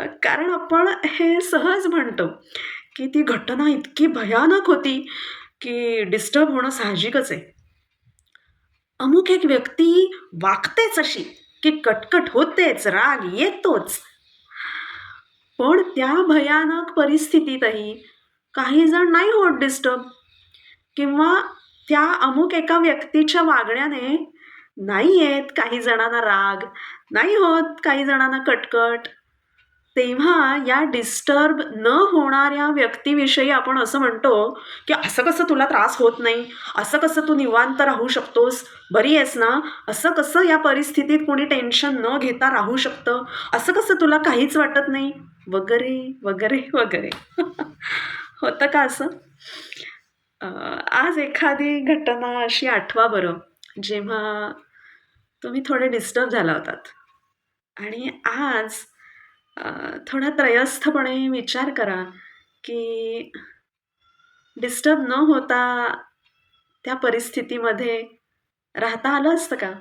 कारण आपण हे सहज म्हणतो, की ती घटना इतकी भयानक होती, की डिस्टर्ब होणं साहजिकच आहे. अमुक एक व्यक्ती वागतेच अशी, की कटकट होतेच, राग येतोच. पण त्या भयानक परिस्थितीतही काही जण नाही होत डिस्टर्ब किंवा त्या अमुक एका व्यक्तीच्या वागण्याने नाही येत काही जणांना राग, नाही होत काही जणांना कटकट. तेव्हा या डिस्टर्ब न होणाऱ्या व्यक्तीविषयी आपण असं म्हणतो, की "असं कसं तुला त्रास होत नाही? असं कसं तू निवांत राहू शकतोस? बरी आहेस ना? असं कसं या परिस्थितीत कोणी टेन्शन न घेता राहू शकतं? असं कसं तुला काहीच वाटत नाही?" वगैरे, वगैरे, वगैरे. होतं का असं? अ, आज एखादी घटना अशी आठवा बरं, जेव्हा तुम्ही थोडे डिस्टर्ब झाला होतात आणि आज अ, थोडा त्रयस्थपणे विचार करा, की डिस्टर्ब न होता त्या परिस्थितीमध्ये राहता आलं असतं का?